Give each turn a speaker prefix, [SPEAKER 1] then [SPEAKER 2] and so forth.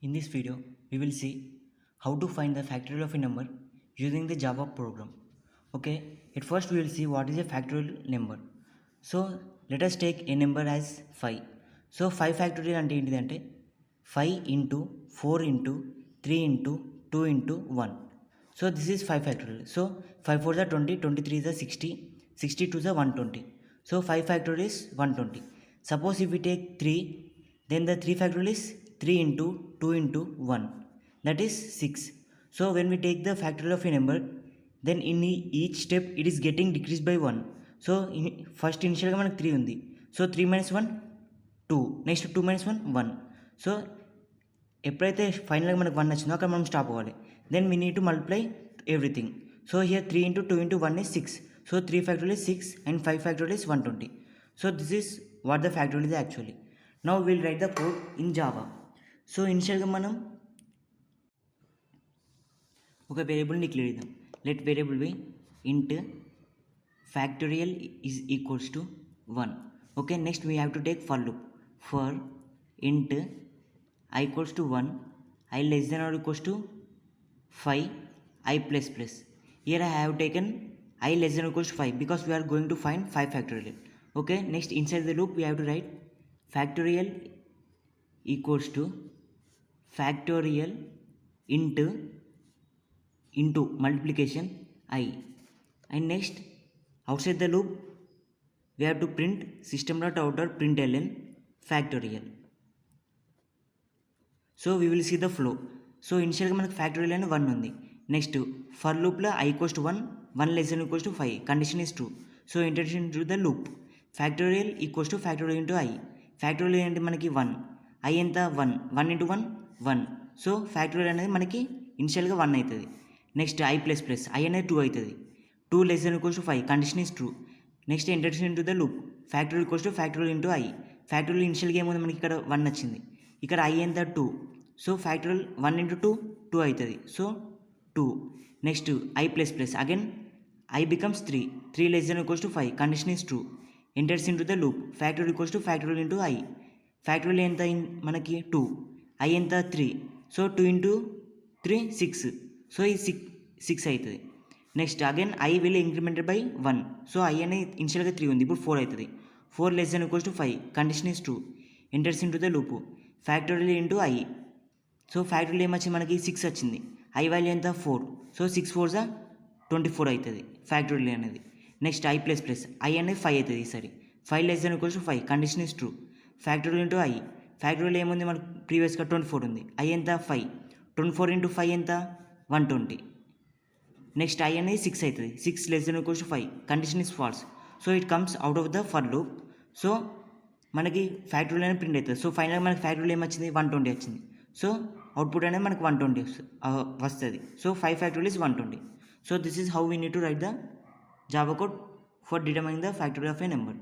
[SPEAKER 1] In this video, we will see how to find the factorial of a number using the Java program. Okay, at first we will see what is a factorial number. So let us take a number as 5. So 5 factorial ante ఏంటిది అంటే 5 into 4 into 3 into 2 into 1. So this is 5 factorial. So 5 4 is 20, 23 is 60, 62 is 120. So 5 factorial is 120. Suppose if we take 3, then the 3 factorial is 3 into 2 into 1, that is 6. So when we take the factorial of a number, then in each step it is getting decreased by 1. So first initial ga manaku 3 undi, so 3 minus 1 2, next 2 minus 1 1. So ఎప్పుడైతే ఫైనల్గా మనకు 1 వచ్చిందో అక్కడ మనం stop అవ్వాలి. Then we need to multiply everything. So here 3 into 2 into 1 is 6. So 3 factorial is 6 and 5 factorial is 120. So this is what the factorial is actually. Now we will write the code in Java. So ఇనిషియల్గా మనం ఒక వేరియబుల్ని declare చేద్దాం. Let variable B ఇంట్ factorial is equals to 1. Okay, next we have to take for loop for ఇంట్ I equals to 1, I less than or equals to 5, I plus plus. Here I have taken I less than or equals to 5 because we are going to find 5 factorial. Okay, next inside the loop we have to write factorial equals to factorial into multiplication I. And next outside the loop we have to print system.out.println factorial. So we will see the flow. So ఇనిషియల్గా మనకు factorial అని 1 ఉంది. Next for లూప్లో I equals to 1, 1 less than equals to 5, condition is true. So introduction to the loop factorial equals to factorial into I. Factorial ఏంటి మనకి 1, I ఎంత 1, 1 into 1 1. So factorial అనేది మనకి ఇనిషియల్గా 1 అవుతుంది. Next I plus plus I అనేది 2 అవుతుంది. 2 less than equals to 5, condition is true. Next introduction to the loop factorial equals to factorial into I. Factorial ఇనిషియల్గా ఏముంది మనకి ఇక్కడ 1 వచ్చింది, ఇక్కడ I ఎంత 2. సో ఫ్యాక్టోరియల్ 1 into 2 2 అవుతుంది. So 2. Next I plus plus again I becomes 3, 3 less than equals to 5, condition is true. Enters in to the loop factorial equals to factorial into I. Factorial ఎంత మనకి 2, I ఎంత 3. So 2 into 3 6. So ఇది 6 అవుతుంది. Next again I will incremented by 1. So I అనేది ఇనిషియల్గా 3 ఉంది, ఇప్పుడు 4 అవుతుంది. 4 less than equals to 5, condition is true. Enters in to the loop factorial into I. So ఫ్యాక్టరీలో ఏమొచ్చింది మనకి 6 వచ్చింది, I వాల్యూ ఎంత 4. సో 6 4 24 అవుతుంది ఫ్యాక్టరీలో అనేది. Next I plus plus I అనేది 5 అవుతుంది ఈసారి. 5 less than equals to 5, condition is true. ఫ్యాక్టరీలో ఇంటూ I. ఫ్యాక్టరీలో ఏముంది మనకు ప్రీవియస్గా 24 ఉంది, I ఎంత 5. 24 into 5 ఎంత 120. నెక్స్ట్ I అనేది 6 అవుతుంది. 6 less than equals to 5, condition is false. So it comes out of the for loop. So మనకి ఫ్యాక్టరీలో అనేది ప్రింట్ అవుతుంది. సో ఫైనల్గా మనకి ఫ్యాక్టరీలో ఏమొచ్చింది 120 వచ్చింది. సో అవుట్పుట్ అనేది మనకు 120 వస్తుంది. So 5 factorial is 120. So this is how we need to right the Java code for determining the factorial of A number.